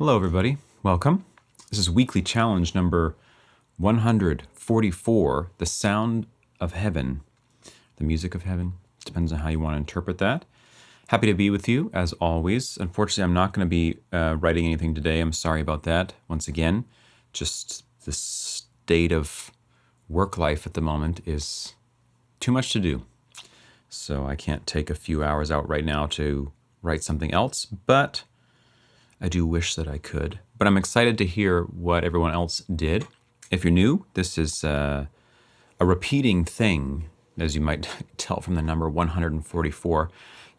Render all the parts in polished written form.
Hello, everybody. Welcome. This is weekly challenge number 144, The Sound of Heaven, the music of heaven. Depends on how you want to interpret that. Happy to be with you, as always. Unfortunately, I'm not going to be writing anything today. I'm sorry about that. Once again, just the state of work life at the moment is too much to do. So I can't take a few hours out right now to write something else, but I do wish that I could. But I'm excited to hear what everyone else did. If you're new, this is a repeating thing, as you might tell from the number 144.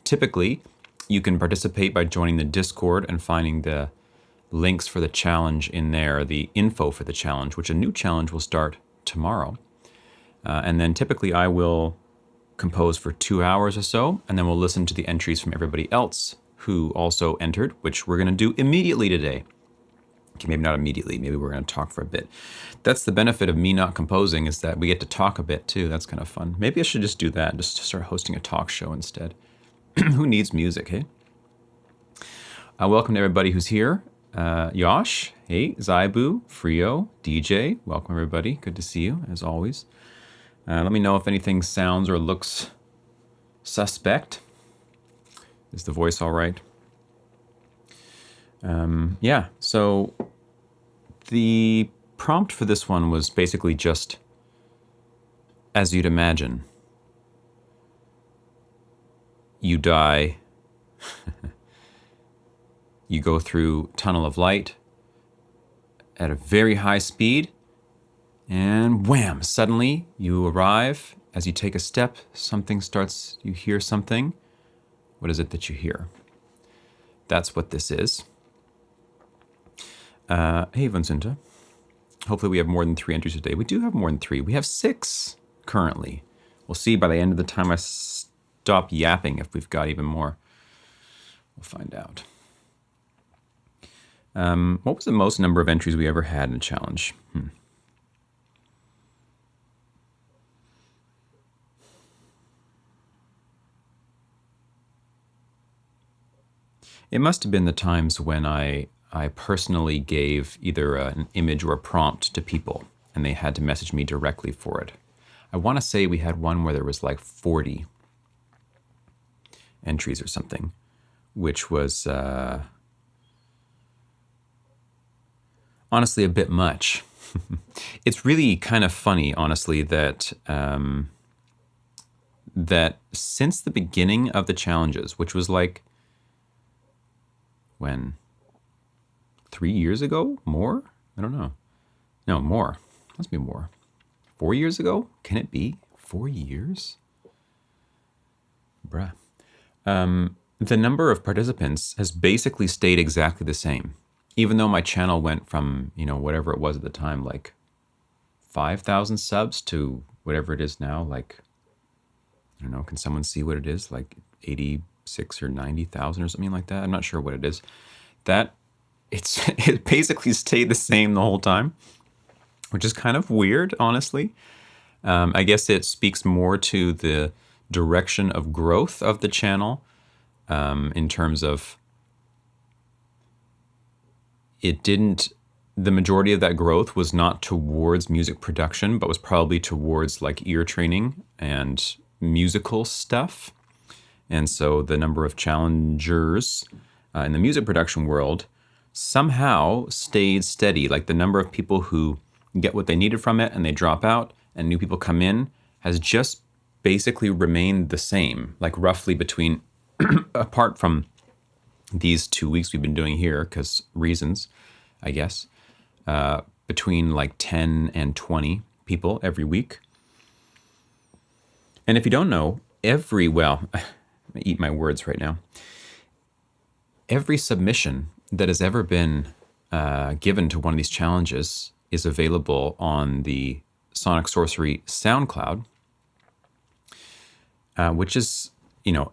Typically, you can participate by joining the Discord and finding the links for the challenge in there, the info for the challenge, which a new challenge will start tomorrow. And then typically I will compose for 2 hours or so, and then we'll listen to the entries from everybody else who also entered, which we're going to do immediately today. Okay, maybe not immediately. Maybe we're going to talk for a bit. That's the benefit of me not composing, is that we get to talk a bit too. That's kind of fun. Maybe I should just do that, just to start hosting a talk show instead. Who needs music, hey? Welcome to everybody who's here. Yosh, hey, Zaibu, Frio, DJ, welcome everybody. Good to see you, as always. Let me know if anything sounds or looks suspect. Is the voice all right? Yeah, so the prompt for this one was basically just, as you'd imagine, you die, you go through tunnel of light at a very high speed, and wham, suddenly you arrive. As you take a step, something starts, you hear something. What is it that you hear? That's what this is. Hey, Vincenta. Hopefully we have more than 3 entries today. We do have more than 3. We have 6 currently. We'll see by the end of the time I stop yapping if we've got even more. We'll find out. What was the most number of entries we ever had in a challenge? It must have been the times when I personally gave either an image or a prompt to people, and they had to message me directly for it. I want to say we had one where there was like 40 entries or something, which was honestly a bit much. It's really kind of funny, honestly, that that since the beginning of the challenges, which was like, when? 3 years ago? More? I don't know. No, more. Must be more. 4 years ago? Can it be? 4 years? Bruh. The number of participants has basically stayed exactly the same. Even though my channel went from, whatever it was at the time, like 5,000 subs to whatever it is now, like, I don't know, can someone see what it is? Like 86 or 90,000 or something like that. I'm not sure what it is. It basically stayed the same the whole time, which is kind of weird, honestly. I guess it speaks more to the direction of growth of the channel, in terms of the majority of that growth was not towards music production, but was probably towards like ear training and musical stuff. And so the number of challengers in the music production world somehow stayed steady. Like the number of people who get what they needed from it and they drop out and new people come in has just basically remained the same, like roughly between, apart from these 2 weeks we've been doing here, because reasons, I guess, between like 10 and 20 people every week. And if you don't know, I eat my words right now. Every submission that has ever been given to one of these challenges is available on the Sonic Sorcery SoundCloud, which is,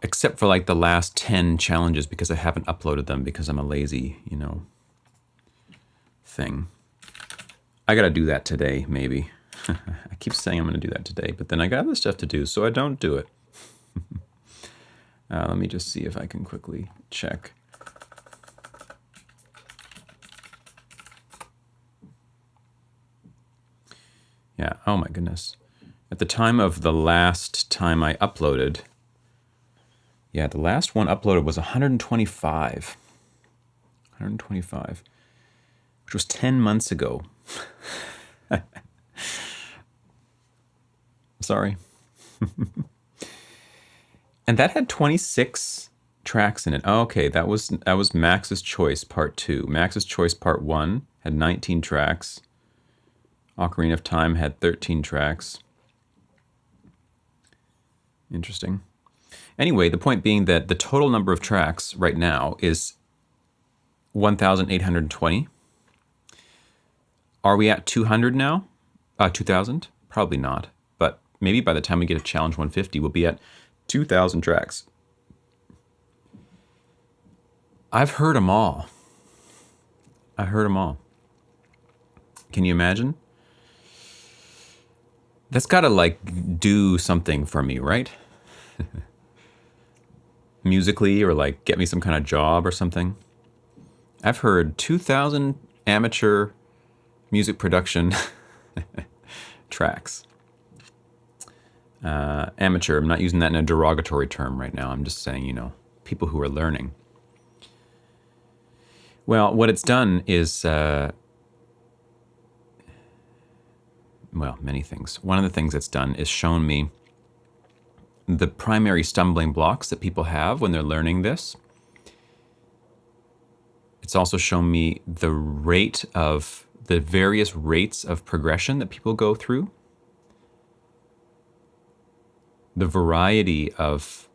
except for like the last 10 challenges, because I haven't uploaded them because I'm a lazy, thing. I got to do that today, maybe. I keep saying I'm going to do that today, but then I got other stuff to do, so I don't do it. Let me just see if I can quickly check. Yeah, oh my goodness. At the time of the last time I uploaded, yeah, the last one uploaded was 125. 125, which was 10 months ago. Sorry. And that had 26 tracks in it. Oh, okay, that was Max's Choice Part 2. Max's Choice Part 1 had 19 tracks. Ocarina of Time had 13 tracks. Interesting. Anyway, the point being that the total number of tracks right now is 1,820. Are we at 200 now? 2,000? Probably not. But maybe by the time we get to Challenge 150, we'll be at 2,000 tracks. I've heard them all. I heard them all. Can you imagine? That's got to like do something for me, right? Musically, or like get me some kind of job or something. I've heard 2,000 amateur music production tracks. Amateur, I'm not using that in a derogatory term right now. I'm just saying, you know, people who are learning. Well, what it's done is, well, many things. One of the things it's done is shown me the primary stumbling blocks that people have when they're learning this. It's also shown me the various rates of progression that people go through. The variety of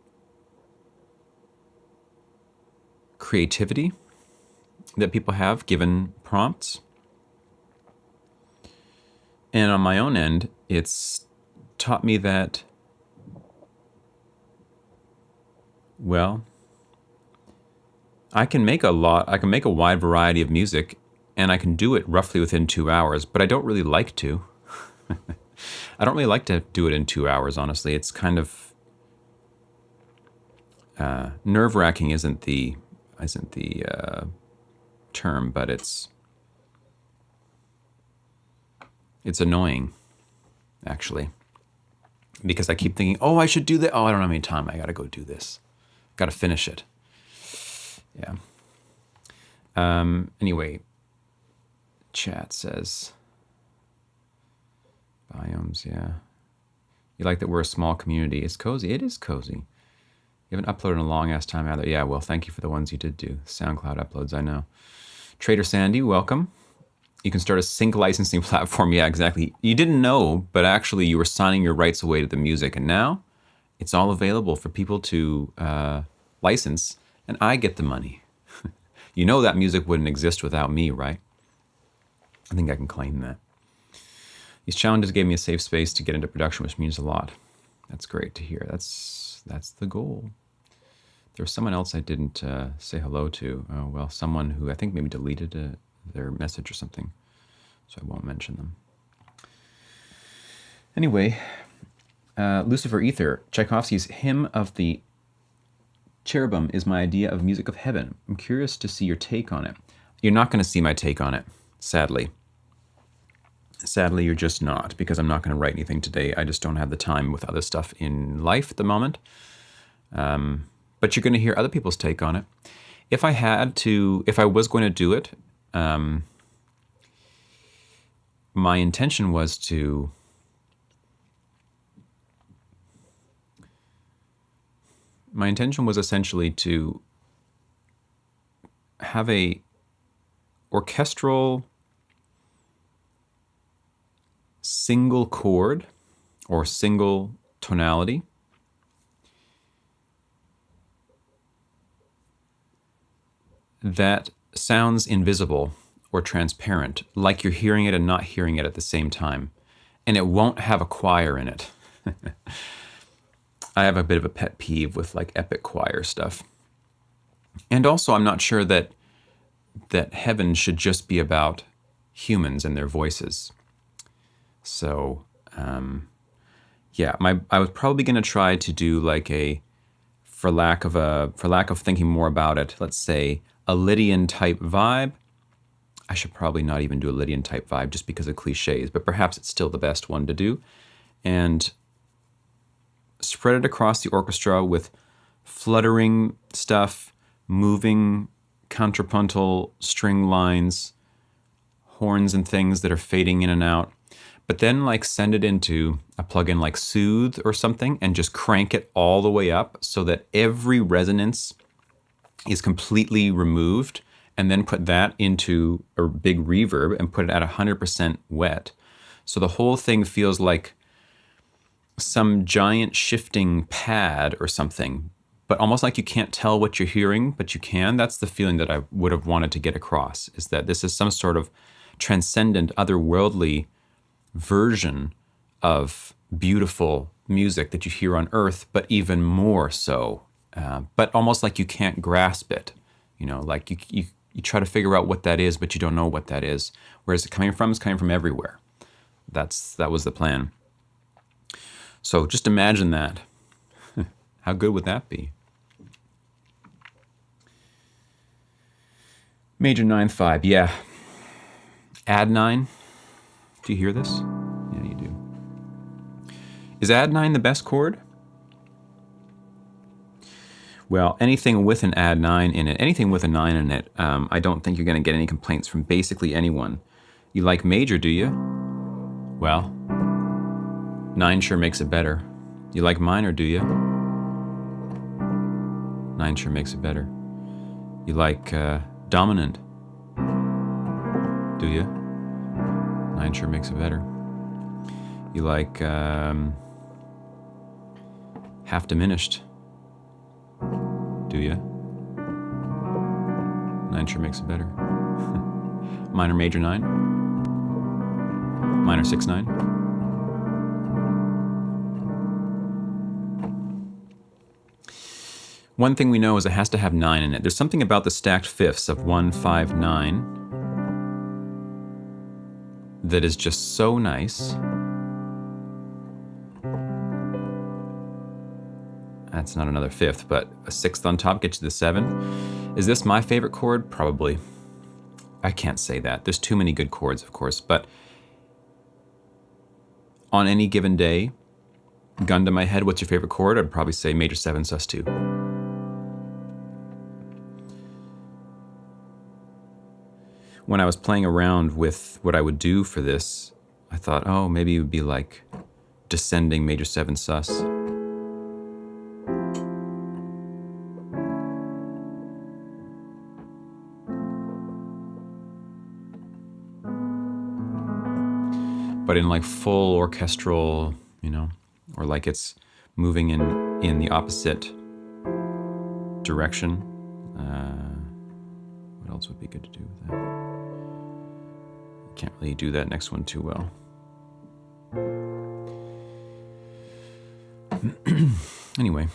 creativity that people have given prompts. And on my own end, it's taught me that, well, I can make a wide variety of music, and I can do it roughly within 2 hours, but I don't really like to. I don't really like to do it in 2 hours, honestly. It's kind of nerve-wracking isn't the term, but it's annoying, actually, because I keep thinking, oh, I should do that. Oh, I don't have any time. I got to go do this. Got to finish it. Yeah. Anyway, chat says, biomes, yeah. You like that we're a small community. It's cozy. It is cozy. You haven't uploaded in a long-ass time either. Yeah, well, thank you for the ones you did do. SoundCloud uploads, I know. Trader Sandy, welcome. You can start a sync licensing platform. Yeah, exactly. You didn't know, but actually you were signing your rights away to the music, and now it's all available for people to license, and I get the money. You know that music wouldn't exist without me, right? I think I can claim that. These challenges gave me a safe space to get into production, which means a lot. That's great to hear. That's the goal. There was someone else I didn't say hello to. Oh, well, someone who I think maybe deleted their message or something, so I won't mention them. Anyway, Lucifer Ether, Tchaikovsky's Hymn of the Cherubim is my idea of music of heaven. I'm curious to see your take on it. You're not going to see my take on it, sadly. Sadly, you're just not, because I'm not going to write anything today. I just don't have the time with other stuff in life at the moment. But you're going to hear other people's take on it. If I was going to do it, my intention was essentially to have a orchestral single chord or single tonality that sounds invisible or transparent, like you're hearing it and not hearing it at the same time. And it won't have a choir in it. I have a bit of a pet peeve with like epic choir stuff. And also, I'm not sure that heaven should just be about humans and their voices. So, yeah, I was probably going to try to do like for lack of thinking more about it, let's say a Lydian type vibe, I should probably not even do a Lydian type 5 just because of cliches, but perhaps it's still the best one to do. And spread it across the orchestra with fluttering stuff, moving contrapuntal string lines, horns and things that are fading in and out. But then like send it into a plugin like Soothe or something and just crank it all the way up so that every resonance is completely removed, and then put that into a big reverb and put it at 100% wet. So the whole thing feels like some giant shifting pad or something, but almost like you can't tell what you're hearing, but you can. That's the feeling that I would have wanted to get across, is that this is some sort of transcendent, otherworldly version of beautiful music that you hear on Earth, but even more so. But almost like you can't grasp it. You know, like you try to figure out what that is, but you don't know what that is. Whereas it's coming from everywhere. That was the plan. So just imagine that. How good would that be? Major 9/5, yeah. Add 9. Do you hear this? Yeah, you do. Is add 9 the best chord? Well, anything with an add 9 in it, anything with a 9 in it, I don't think you're going to get any complaints from basically anyone. You like major, do you? Well, 9 sure makes it better. You like minor, do you? 9 sure makes it better. You like dominant, do you? 9 sure makes it better. You like half diminished, do you? 9 sure makes it better. Minor major 9. Minor 6/9. One thing we know is it has to have 9 in it. There's something about the stacked fifths of 1, 5, 9 that is just so nice. That's not another fifth, but a 6th on top gets you the 7. Is this my favorite chord? Probably. I can't say that. There's too many good chords, of course, but on any given day, gun to my head, what's your favorite chord? I'd probably say major 7 sus2. When I was playing around with what I would do for this, I thought, oh, maybe it would be like descending major 7 sus. But in like full orchestral, you know, or like it's moving in the opposite direction. What else would be good to do with that? Can't really do that next one too well. Anyway.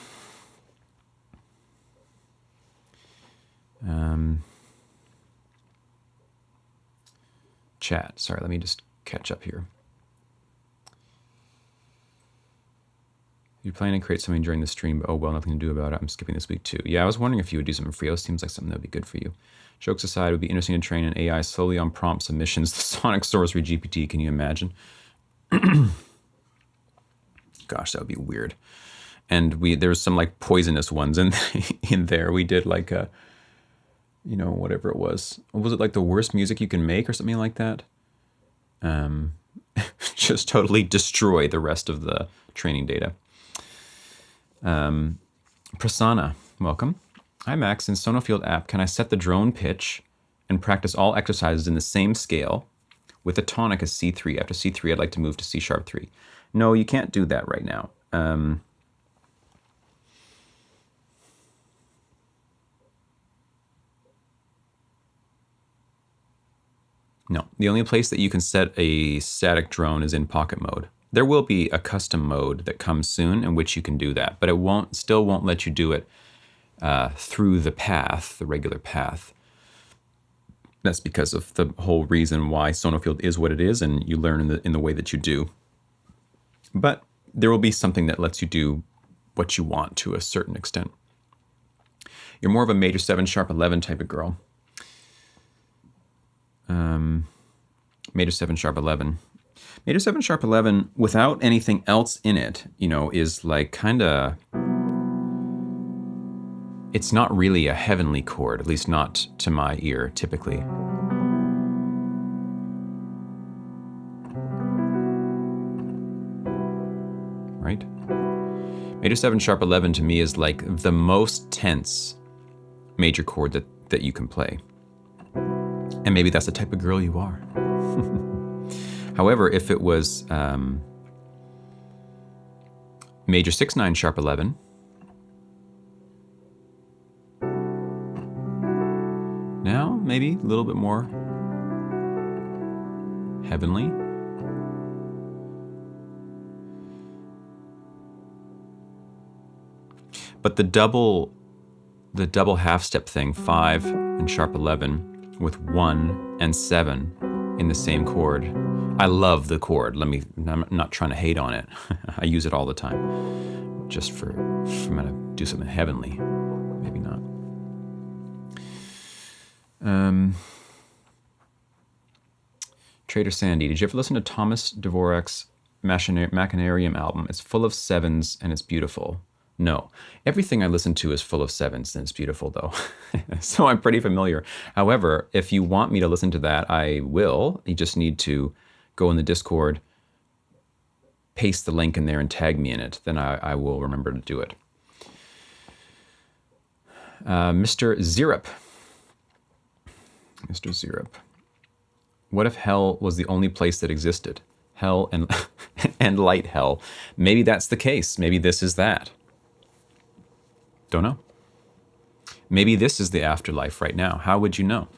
Chat. Sorry, let me just catch up here. You're planning to create something during the stream, but oh well, nothing to do about it. I'm skipping this week too. Yeah, I was wondering if you would do something for you. Seems like something that would be good for you. Jokes aside, it would be interesting to train an AI slowly on prompt submissions. The Sonic Sorcery GPT, can you imagine? Gosh, that would be weird. And there was some like poisonous ones in there. We did like a, you know, whatever it was. Was it like the worst music you can make or something like that? Just totally destroy the rest of the training data. Prasanna, welcome. Hi Max, in Sonofield app, can I set the drone pitch and practice all exercises in the same scale with a tonic as C3? After C3, I'd like to move to C#3. No, you can't do that right now. No, the only place that you can set a static drone is in pocket mode. There will be a custom mode that comes soon in which you can do that, but it still won't let you do it through the path, the regular path. That's because of the whole reason why Sonofield is what it is, and you learn in the way that you do. But there will be something that lets you do what you want to a certain extent. You're more of a major 7 sharp 11 type of girl. Major 7 sharp 11. Major 7 sharp 11 without anything else in it, is like kind of, it's not really a heavenly chord, at least not to my ear typically. Right? Major 7 sharp 11 to me is like the most tense major chord that you can play. And maybe that's the type of girl you are. However, if it was major 6/9 sharp 11, now maybe a little bit more heavenly. But the double half step thing, 5 and sharp 11 with 1 and 7 in the same chord. I love the chord. I'm not trying to hate on it. I use it all the time. Just if I'm gonna do something heavenly, maybe not. Trader Sandy, did you ever listen to Thomas Dvorak's Machinarium album? It's full of sevens and it's beautiful. No. Everything I listen to is full of sevens and it's beautiful though. So I'm pretty familiar. However, if you want me to listen to that, I will. You just need to go in the Discord, paste the link in there and tag me in it. Then I will remember to do it. Mr. Zirup. Mr. Zirup. What if hell was the only place that existed? Hell and, and light hell. Maybe that's the case. Maybe this is that. Don't know. Maybe this is the afterlife right now. How would you know?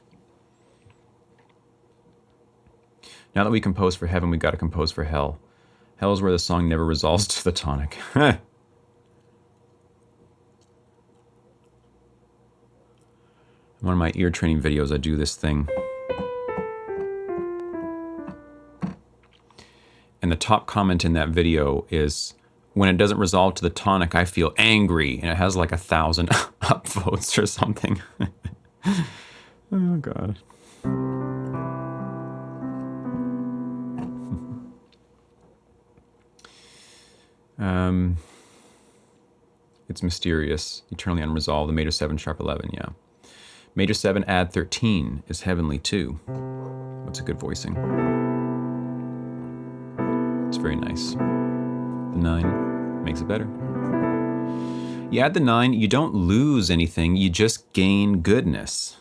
Now that we compose for heaven, we got to compose for hell. Hell is where the song never resolves to the tonic. One of my ear training videos, I do this thing. And the top comment in that video is, when it doesn't resolve to the tonic, I feel angry. And it has like 1,000 upvotes or something. Oh, God. It's mysterious, eternally unresolved. The major 7 sharp 11, yeah. Major 7 add 13 is heavenly too. What's a good voicing? It's very nice. The 9 makes it better. You add the 9, you don't lose anything, you just gain goodness.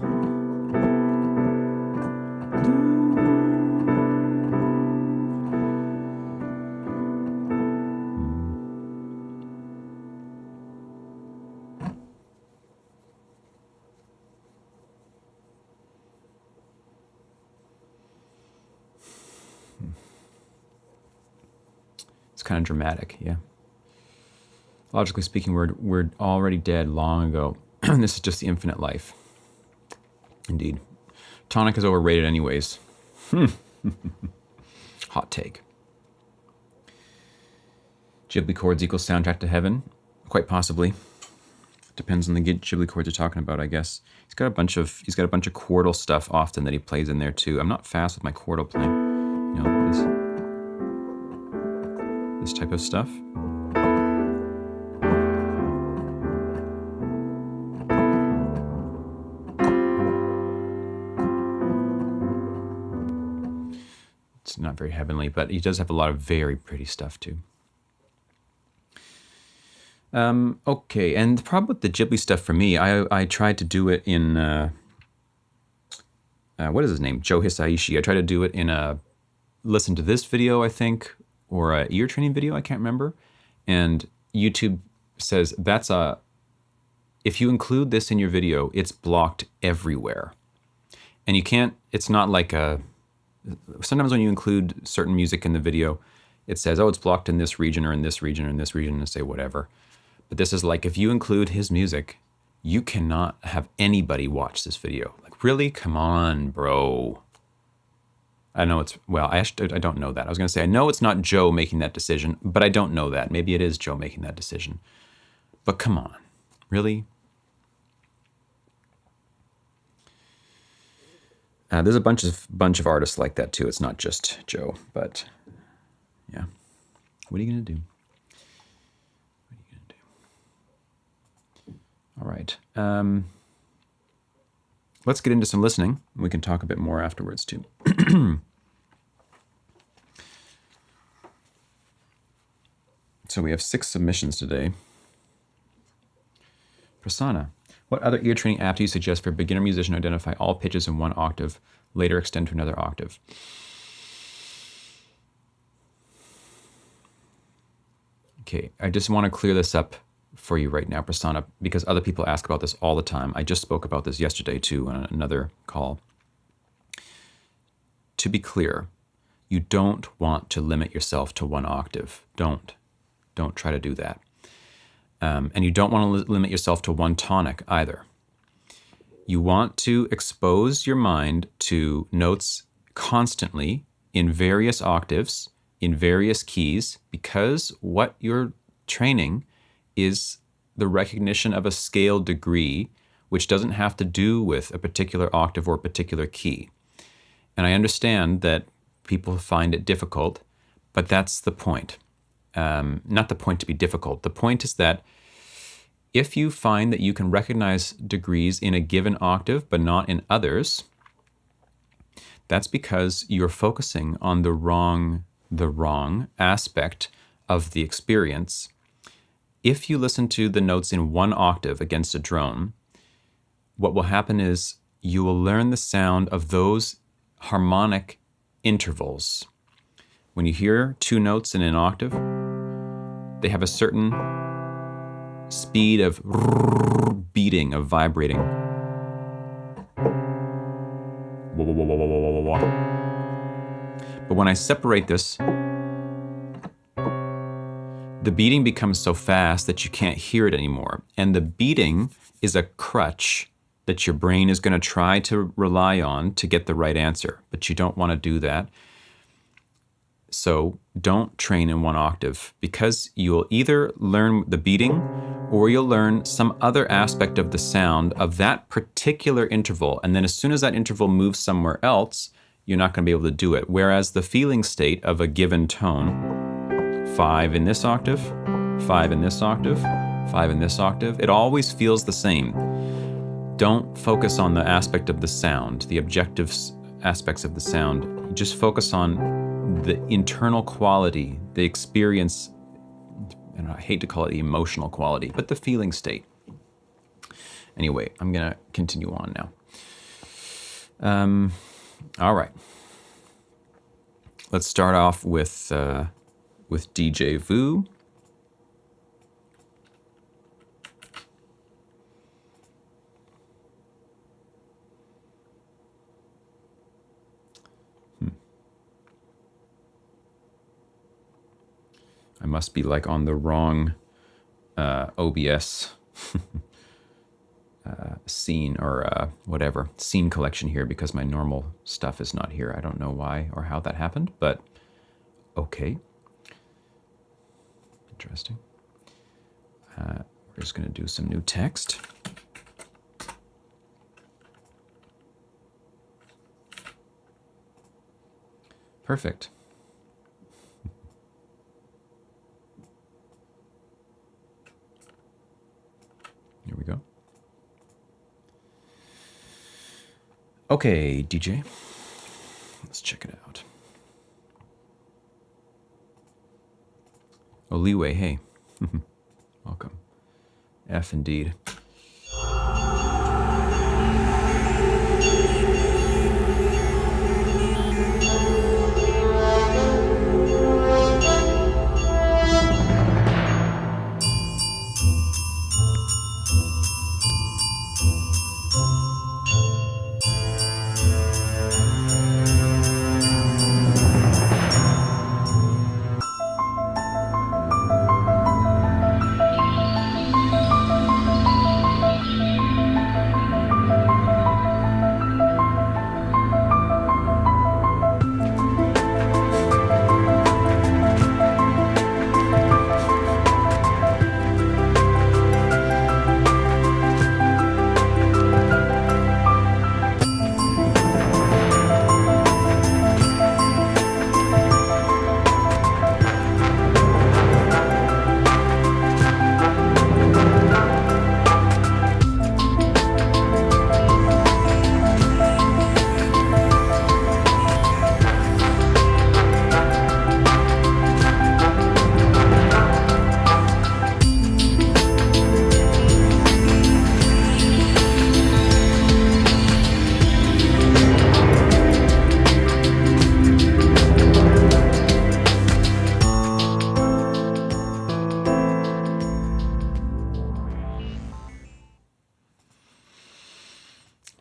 It's kind of dramatic, yeah. Logically speaking, we're already dead long ago. This is just the infinite life. Indeed. Tonic is overrated anyways. Hot take. Ghibli chords equals soundtrack to heaven? Quite possibly. Depends on the Ghibli chords you're talking about, I guess. He's got a bunch of chordal stuff often that he plays in there too. I'm not fast with my chordal playing. This type of stuff. It's not very heavenly, but he does have a lot of very pretty stuff too. Okay, and the problem with the Ghibli stuff for me, I tried to do it in, what is his name? Joe Hisaishi. I tried to do it in a listen to this video, I think, or a ear training video, I can't remember. And YouTube says if you include this in your video, it's blocked everywhere. And you can't, it's not like sometimes when you include certain music in the video, it says, oh, it's blocked in this region or in this region or in this region, and say whatever. But this is like, if you include his music, you cannot have anybody watch this video. Like, really? Come on, bro. I know I don't know that. I was going to say, I know it's not Joe making that decision, but I don't know that. Maybe it is Joe making that decision. But come on, really? There's a bunch of artists like that too. It's not just Joe, but yeah. What are you gonna do? All right. Let's get into some listening. We can talk a bit more afterwards too. So we have 6 submissions today. Prasanna, what other ear training app do you suggest for a beginner musician to identify all pitches in one octave, later extend to another octave? Okay, I just want to clear this up for you right now, Prasanna, because other people ask about this all the time. I just spoke about this yesterday too on another call. To be clear, you don't want to limit yourself to one octave. Don't try to do that. And you don't want to limit yourself to one tonic either. You want to expose your mind to notes constantly in various octaves, in various keys, because what you're training is the recognition of a scale degree, which doesn't have to do with a particular octave or a particular key. And I understand that people find it difficult, but that's the point. Not the point to be difficult. The point is that if you find that you can recognize degrees in a given octave but not in others, that's because you're focusing on the wrong aspect of the experience. If you listen to the notes in one octave against a drone, what will happen is you will learn the sound of those harmonic intervals. When you hear 2 notes in an octave, they have a certain speed of beating, of vibrating. But when I separate this, the beating becomes so fast that you can't hear it anymore. And the beating is a crutch that your brain is going to try to rely on to get the right answer, but you don't want to do that. So don't train in one octave, because you'll either learn the beating or you'll learn some other aspect of the sound of that particular interval. And then as soon as that interval moves somewhere else, you're not going to be able to do it. Whereas the feeling state of a given tone, 5 in this octave, 5 in this octave, 5 in this octave, it always feels the same. Don't focus on the aspect of the sound, the objective aspects of the sound. Just focus on the internal quality, the experience, and I hate to call it the emotional quality, but the feeling state. Anyway, I'm going to continue on now. All right. Let's start off with DJ Vu. I must be like on the wrong OBS scene or whatever, scene collection here, because my normal stuff is not here. I don't know why or how that happened, but okay. Interesting. We're just going to do some new text. Perfect. Here we go. Okay, DJ. Let's check it out. Oliwe, hey. Welcome. F indeed.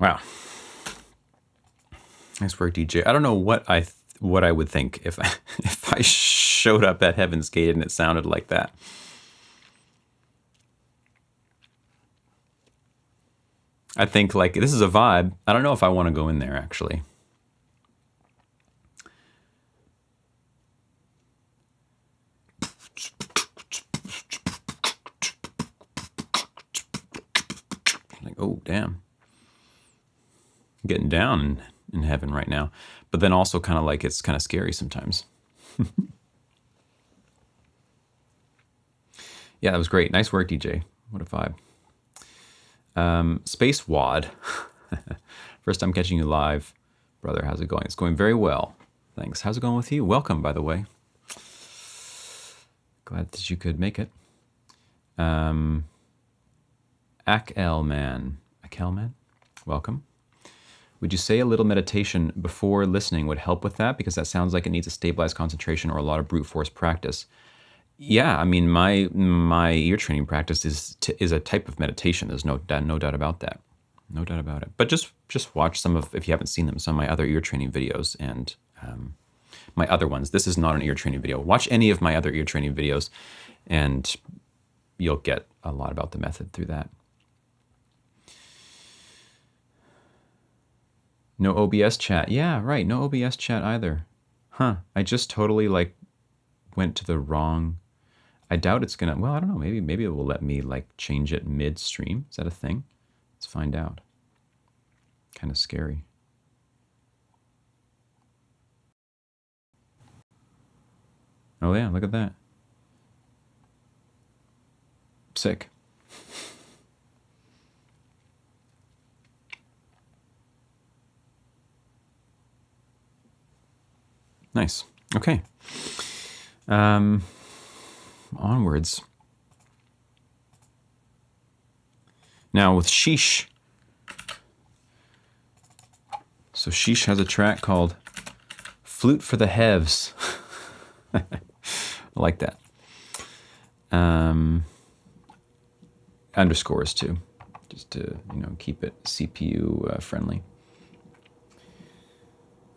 Wow. Nice work, DJ. I don't know what I would think if if I showed up at Heaven's Gate and it sounded like that. I think like this is a vibe. I don't know if I want to go in there actually. Like, oh damn. I'm getting down in heaven right now. But then also kind of like it's kind of scary sometimes. Yeah, that was great. Nice work, DJ. What a vibe. Space Wad. First time catching you live. Brother, how's it going? It's going very well. Thanks. How's it going with you? Welcome, by the way. Glad that you could make it. Akelman. Akelman? Welcome. Would you say a little meditation before listening would help with that? Because that sounds like it needs a stabilized concentration or a lot of brute force practice. Yeah, I mean, my ear training practice is a type of meditation. There's no doubt about that. No doubt about it. But just watch some of, if you haven't seen them, some of my other ear training videos and my other ones. This is not an ear training video. Watch any of my other ear training videos and you'll get a lot about the method through that. No OBS chat. Yeah, right. No OBS chat either. Huh. I just totally like went to the wrong. I doubt it's gonna, well, I don't know, maybe it will let me like change it midstream. Is that a thing? Let's find out. Kind of scary. Oh yeah, look at that. Sick. Nice. Okay. Onwards. Now with Sheesh. So Sheesh has a track called Flute for the Hevs. I like that. Underscores too, just to keep it CPU friendly.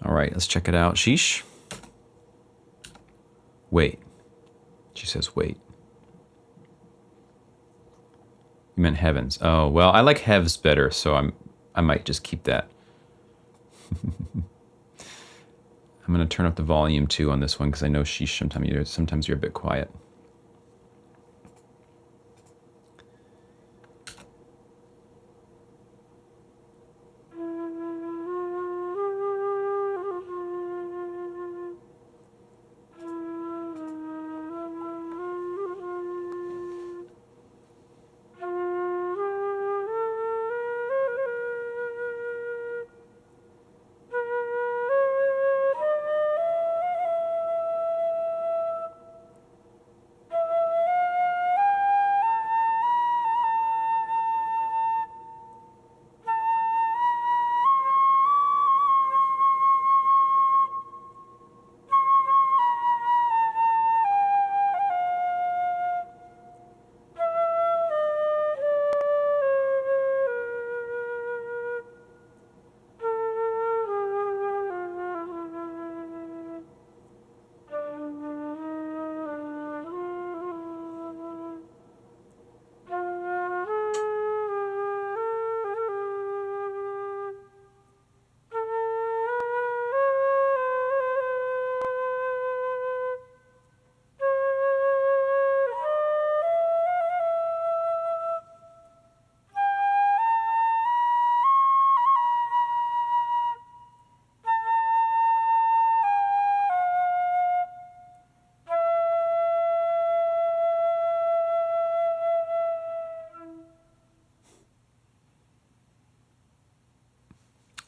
All right, let's check it out. Sheesh. Wait. She says wait. You meant heavens. Oh, well, I like Hevs better, so I might just keep that. I'm going to turn up the volume too on this one because I know Sheesh, sometimes you're a bit quiet.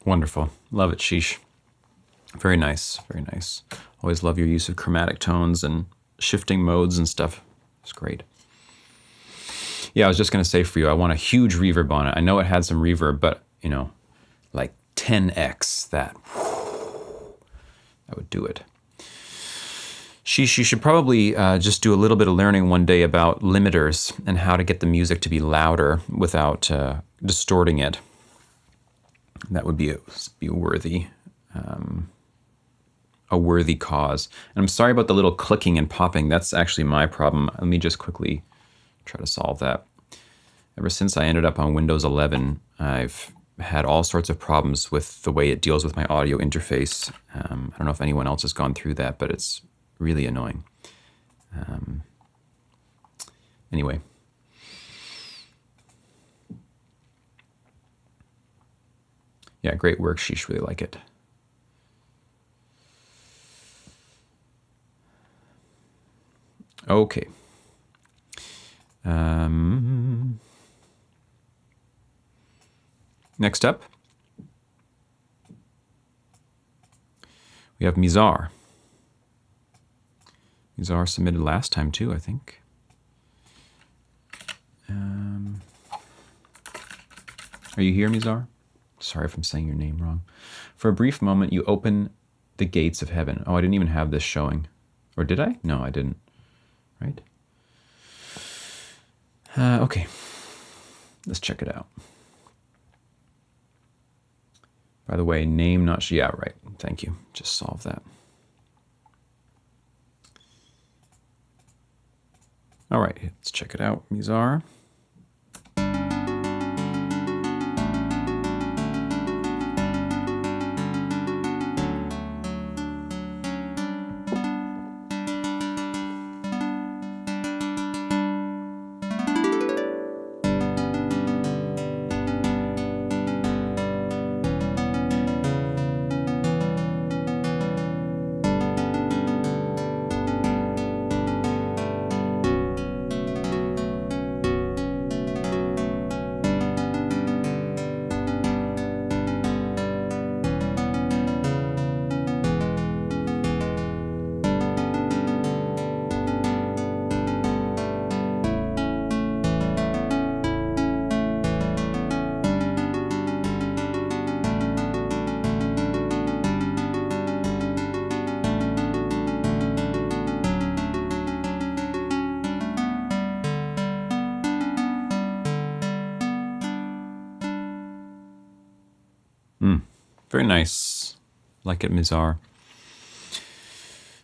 Wonderful. Love it, Sheesh. Very nice. Very nice. Always love your use of chromatic tones and shifting modes and stuff. It's great. Yeah, I was just going to say for you, I want a huge reverb on it. I know it had some reverb, but, like 10x that. That would do it. Sheesh, you should probably just do a little bit of learning one day about limiters and how to get the music to be louder without distorting it. That would be a worthy cause. And I'm sorry about the little clicking and popping. That's actually my problem. Let me just quickly try to solve that. Ever since I ended up on Windows 11, I've had all sorts of problems with the way it deals with my audio interface. I don't know if anyone else has gone through that, but it's really annoying. Anyway. Yeah, great work. Sheesh, really like it. Okay. Next up, we have Mizar. Mizar submitted last time too, I think. Are you here, Mizar? Sorry if I'm saying your name wrong. For a brief moment, you open the gates of heaven. Oh, I didn't even have this showing. Or did I? No, I didn't. Right? Okay. Let's check it out. By the way, name not... Yeah, right. Thank you. Just solve that. All right. Let's check it out, Mizar. Very nice. Like it, Mizar.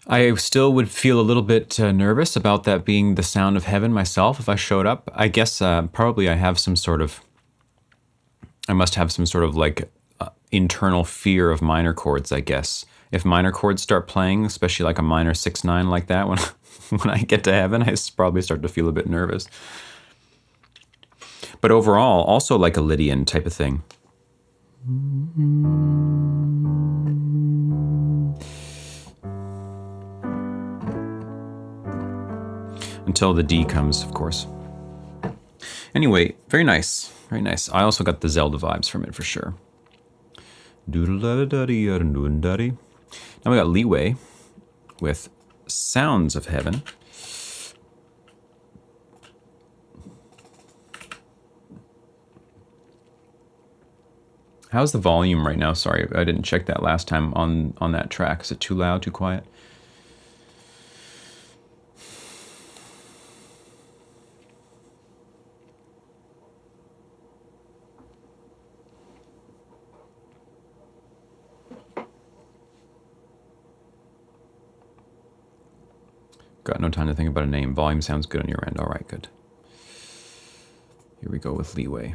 I still would feel a little bit nervous about that being the sound of heaven myself if I showed up. I guess probably I must have some sort of like internal fear of minor chords, I guess. If minor chords start playing, especially like a minor 6/9 like that, when I get to heaven, I probably start to feel a bit nervous. But overall, also like a Lydian type of thing. Until the D comes, of course. Anyway, very nice. Very nice. I also got the Zelda vibes from it for sure. Now we got Leeway with Sounds of Heaven. How's the volume right now? Sorry, I didn't check that last time on that track. Is it too loud, too quiet? Got no time to think about a name. Volume sounds good on your end. All right, good. Here we go with Leeway.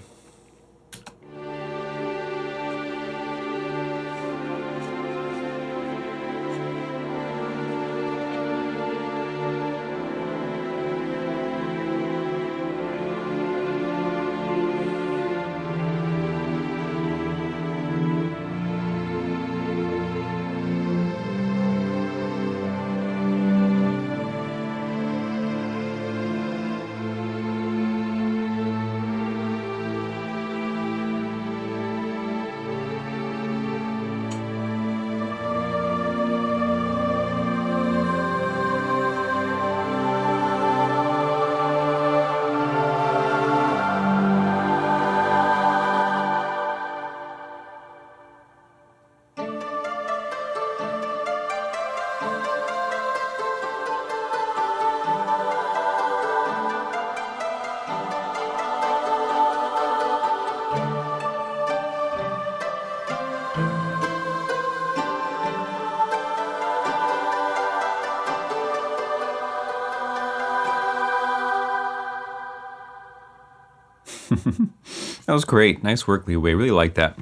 That was great. Nice work, Liwei. Really like that.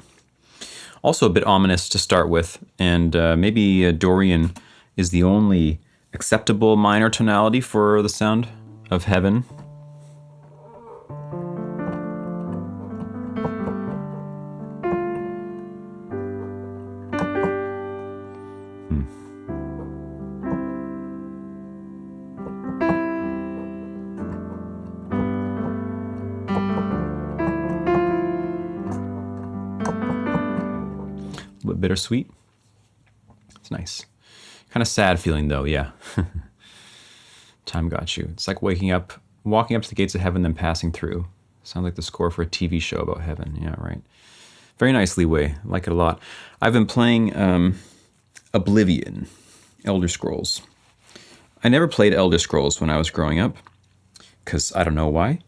Also a bit ominous to start with, and maybe Dorian is the only acceptable minor tonality for the sound of heaven. A bit bittersweet. It's nice. Kind of sad feeling though, yeah. Time got you. It's like walking up to the gates of heaven, then passing through. Sounds like the score for a TV show about heaven. Yeah, right. Very nice, Liwei. I like it a lot. I've been playing Oblivion, Elder Scrolls. I never played Elder Scrolls when I was growing up, because I don't know why.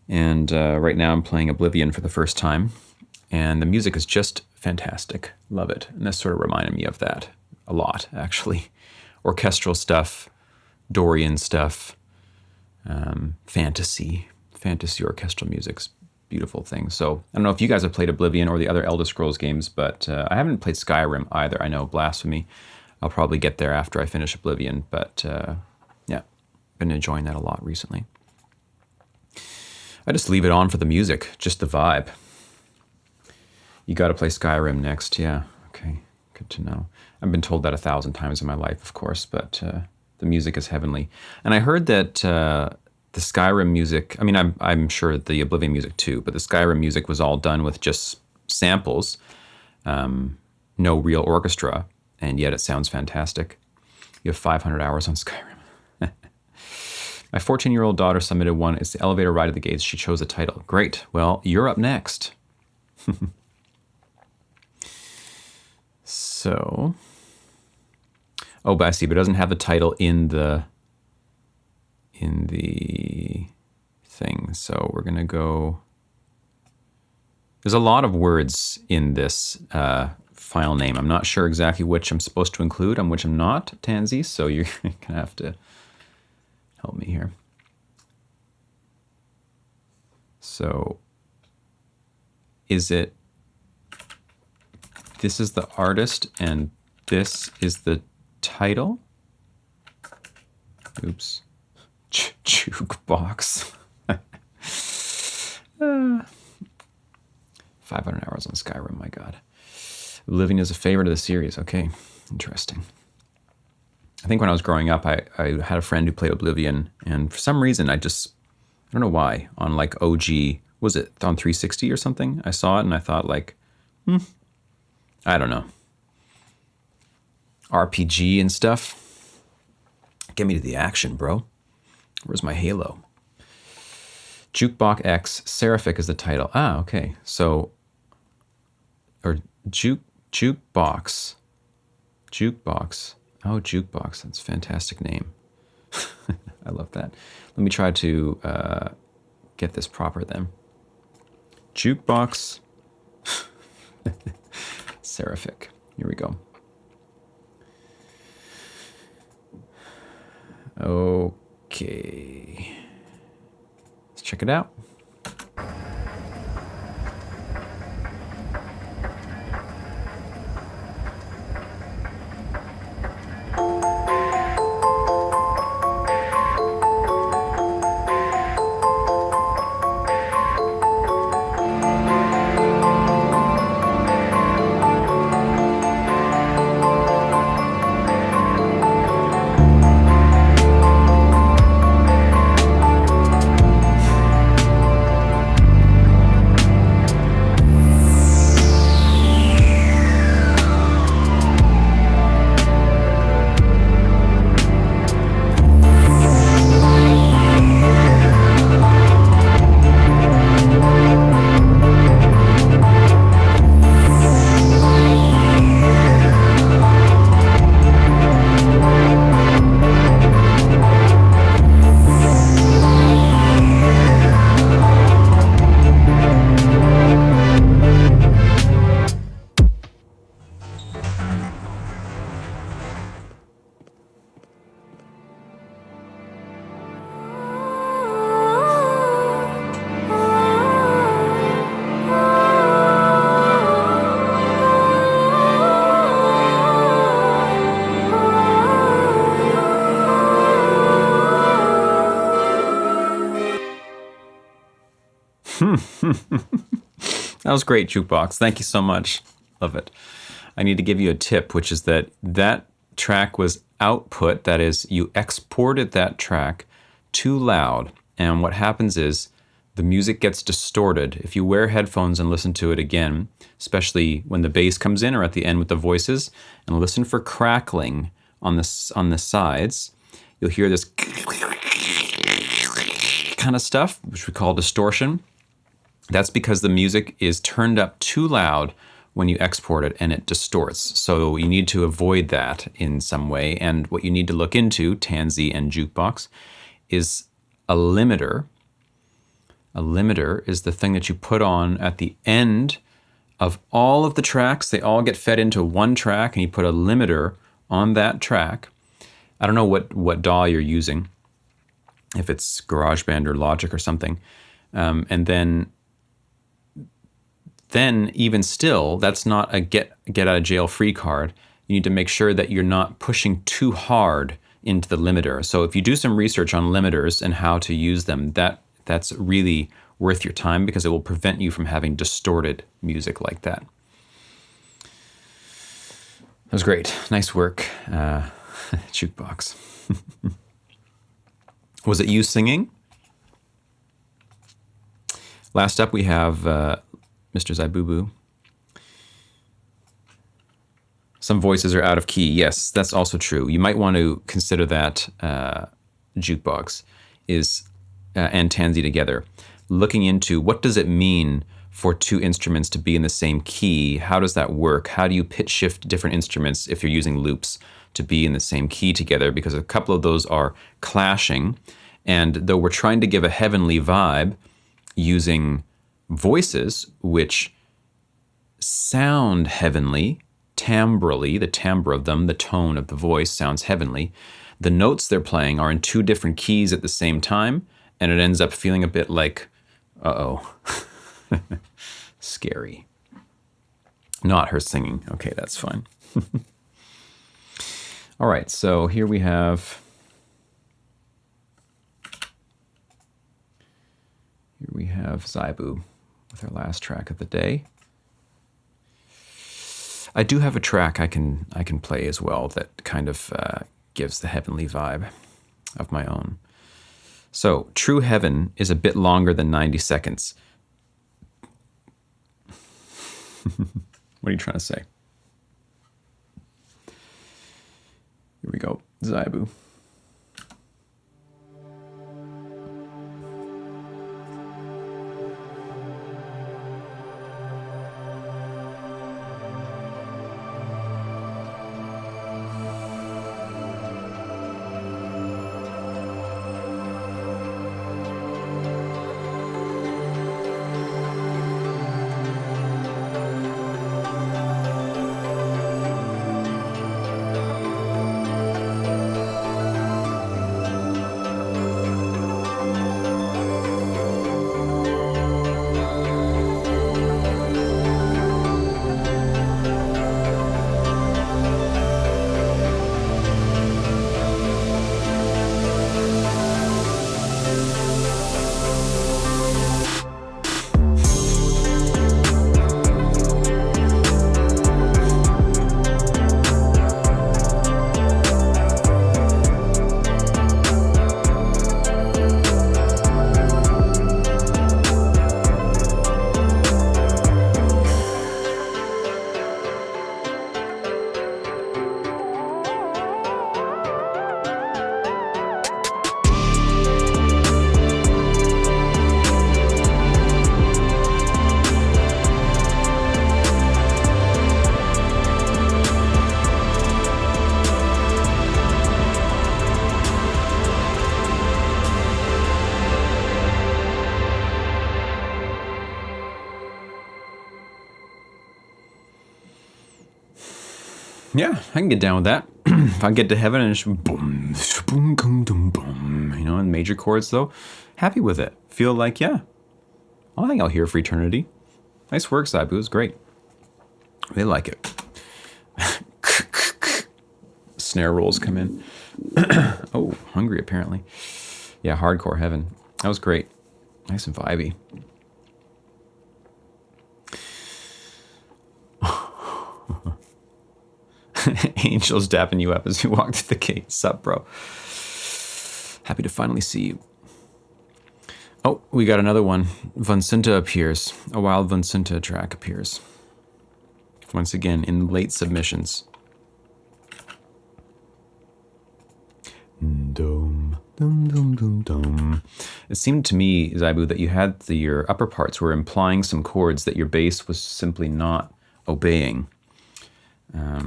And right now I'm playing Oblivion for the first time. And the music is just fantastic. Love it. And this sort of reminded me of that a lot, actually. Orchestral stuff, Dorian stuff, fantasy orchestral music's beautiful thing. So I don't know if you guys have played Oblivion or the other Elder Scrolls games, but I haven't played Skyrim either. I know, blasphemy. I'll probably get there after I finish Oblivion, but yeah, been enjoying that a lot recently. I just leave it on for the music, just the vibe. You got to play Skyrim next. Yeah. Okay. Good to know. I've been told that 1,000 times in my life, of course, but the music is heavenly. And I heard that the Skyrim music, I mean, I'm sure the Oblivion music too, but the Skyrim music was all done with just samples, no real orchestra, and yet it sounds fantastic. You have 500 hours on Skyrim. My 14-year-old daughter submitted one. It's the elevator ride at the gates. She chose a title. Great. Well, you're up next. So, oh, but I see, but it doesn't have the title in the thing. So we're gonna go. There's a lot of words in this file name. I'm not sure exactly which I'm supposed to include and which I'm not, Tansy. So you're gonna have to help me here. So, is it? This is the artist, and this is the title. Oops. Jukebox. 500 hours on Skyrim, my God. Oblivion is a favorite of the series. Okay, interesting. I think when I was growing up, I had a friend who played Oblivion, and for some reason, I don't know why, on like OG, was it on 360 or something? I saw it and I thought like, I don't know. RPG and stuff. Get me to the action, bro. Where's my Halo? Jukebox X, Seraphic is the title. Ah, okay. So, or Jukebox. Jukebox. Oh, Jukebox. That's a fantastic name. I love that. Let me try to get this proper then. Jukebox. Seraphic. Here we go. Okay. Let's check it out. That was great, Jukebox. Thank you so much. Love it. I need to give you a tip, which is that track was output. That is, you exported that track too loud. And what happens is the music gets distorted. If you wear headphones and listen to it again, especially when the bass comes in or at the end with the voices, and listen for crackling on the sides, you'll hear this kind of stuff, which we call distortion. That's because the music is turned up too loud when you export it and it distorts. So you need to avoid that in some way. And what you need to look into, Tansy and Jukebox, is a limiter. A limiter is the thing that you put on at the end of all of the tracks. They all get fed into one track, and you put a limiter on that track. I don't know what DAW you're using, if it's GarageBand or Logic or something. And then even still, that's not a get out of jail free card. You need to make sure that you're not pushing too hard into the limiter. So if you do some research on limiters and how to use them, that's really worth your time, because it will prevent you from having distorted music like that. That was great. Nice work, Jukebox. Was it you singing? Last up, we have Mr. Zaibubu. Some voices are out of key. Yes, that's also true. You might want to consider that, Jukebox and Tansy together, looking into what does it mean for two instruments to be in the same key. How does that work? How do you pitch shift different instruments if you're using loops to be in the same key together? Because a couple of those are clashing. And though we're trying to give a heavenly vibe using voices, which sound heavenly, timbrally, the timbre of them, the tone of the voice sounds heavenly, the notes they're playing are in two different keys at the same time, and it ends up feeling a bit like, uh-oh, scary. Not her singing. Okay, that's fine. All right, so here we have Zaibu with our last track of the day. I do have a track I can play as well that kind of gives the heavenly vibe of my own. So, True Heaven is a bit longer than 90 seconds. What are you trying to say? Here we go, Zaibu. Yeah, I can get down with that. If I get to heaven and it's boom, boom, boom, boom, boom, in major chords though, happy with it. Feel like, yeah, I think I'll hear for eternity. Nice work, Zaibu. It was great. They like it. Snare rolls come in. Oh, hungry apparently. Yeah, hardcore heaven. That was great. Nice and vibey. Angel's dapping you up as you walk through the gate. Sup, bro? Happy to finally see you. Oh, we got another one. Vincenta appears. A wild Vincenta track appears. Once again, in late submissions. Dum, dum, dum, dum, dum. It seemed to me, Zaibu, that you had your upper parts were implying some chords that your bass was simply not obeying. I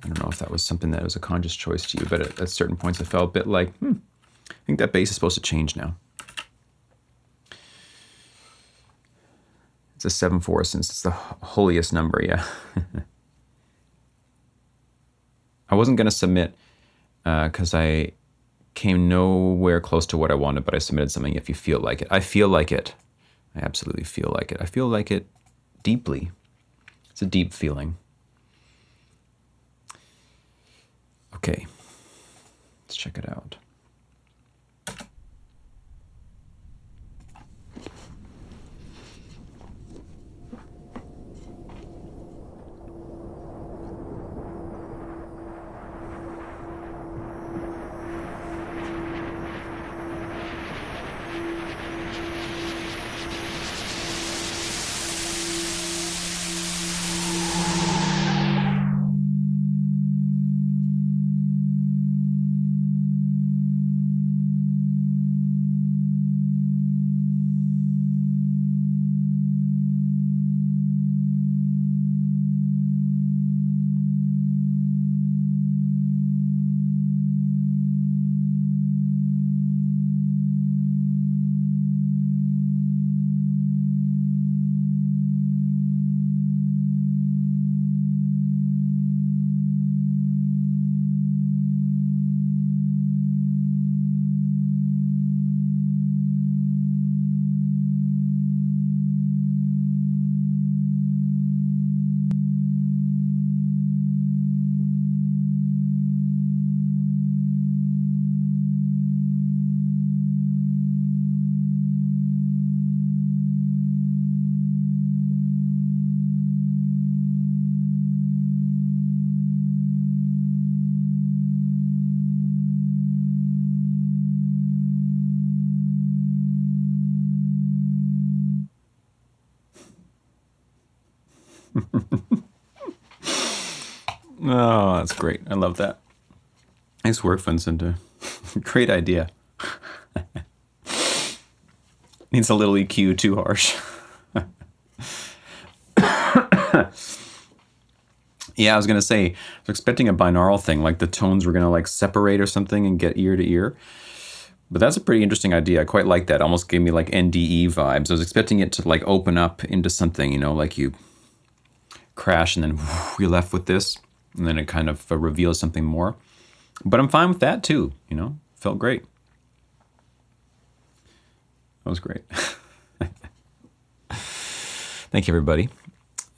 don't know if that was something that was a conscious choice to you, but at certain points I felt a bit like, I think that bass is supposed to change now. It's a 7/4 since it's the holiest number, yeah. I wasn't going to submit because I came nowhere close to what I wanted, but I submitted something if you feel like it. I feel like it. I absolutely feel like it. I feel like it deeply. It's a deep feeling. Okay, let's check it out. Oh, that's great. I love that. Nice work, Vincenta. Great idea. Needs a little EQ, too harsh. Yeah, I was going to say, I was expecting a binaural thing, like the tones were going to like separate or something and get ear to ear. But that's a pretty interesting idea. I quite like that. Almost gave me like NDE vibes. I was expecting it to like open up into something, you know, like you crash and then you're left with this. And then it kind of reveals something more. But I'm fine with that too, you know. Felt great. That was great. Thank you, everybody.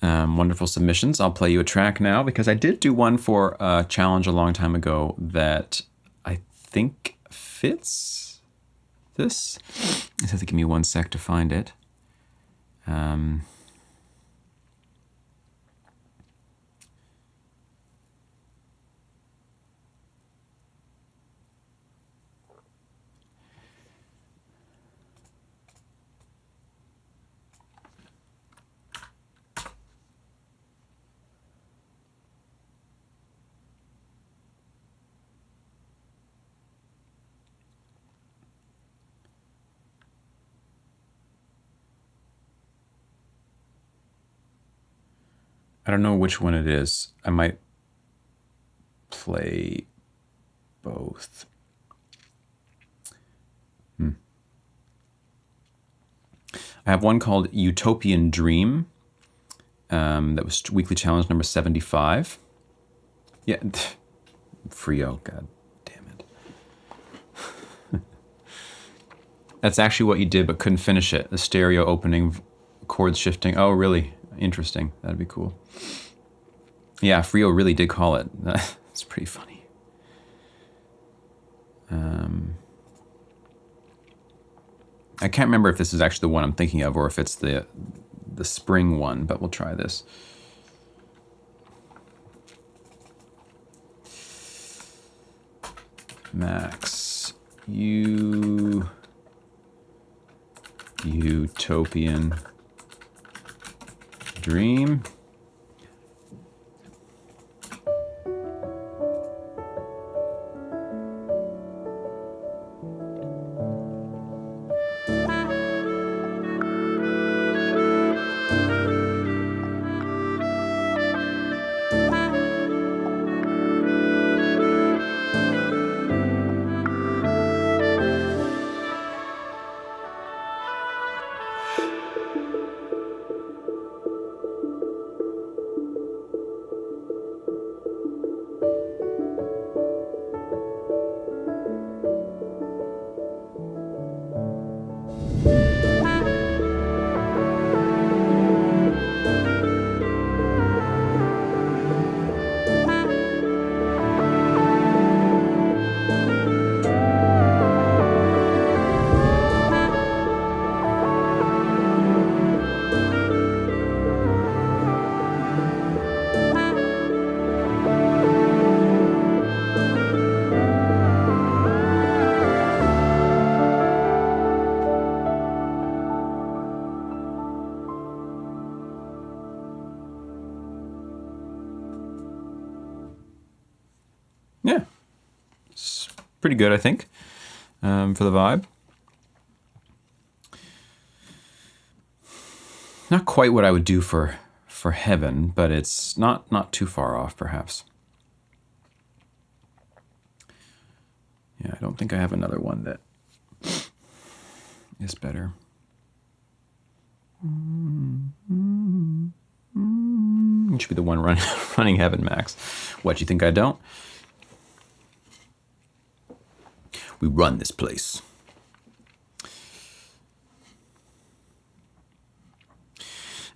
Wonderful submissions. I'll play you a track now because I did do one for a challenge a long time ago that I think fits this. Just have to give me 1 sec to find it. I don't know which one it is. I might play both. I have one called Utopian Dream. That was weekly challenge number 75. Yeah, Frio, god damn it. That's actually what you did, but couldn't finish it. The stereo opening, chords shifting. Oh, really? Interesting. That'd be cool. Yeah, Frio really did call it. It's pretty funny. I can't remember if this is actually the one I'm thinking of or if it's the spring one, but we'll try this. Max. Utopian Dream. Yeah, it's pretty good, I think, for the vibe. Not quite what I would do for heaven, but it's not too far off, perhaps. Yeah, I don't think I have another one that is better. It should be the one running heaven, Max. What, you think I don't? We run this place.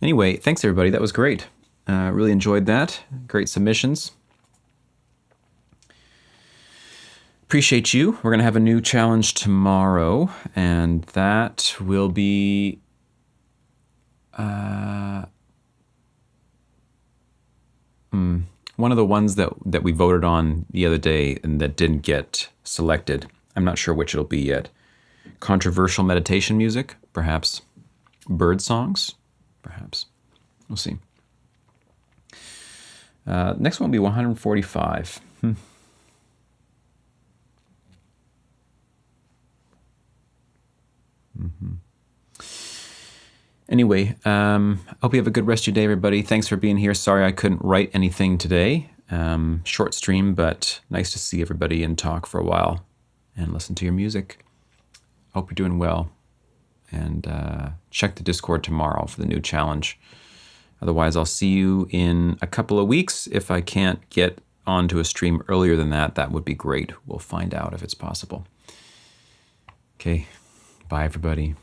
Anyway, thanks everybody. That was great. Really enjoyed that. Great submissions. Appreciate you. We're going to have a new challenge tomorrow, and that will be one of the ones that we voted on the other day and that didn't get selected. I'm not sure which it'll be yet. Controversial meditation music, perhaps. Bird songs, perhaps. We'll see. Next one will be 145. Anyway, hope you have a good rest of your day, everybody. Thanks for being here. Sorry I couldn't write anything today. Short stream, but nice to see everybody and talk for a while and listen to your music. Hope you're doing well. And check the Discord tomorrow for the new challenge. Otherwise, I'll see you in a couple of weeks. If I can't get onto a stream earlier than that, that would be great. We'll find out if it's possible. Okay, bye everybody.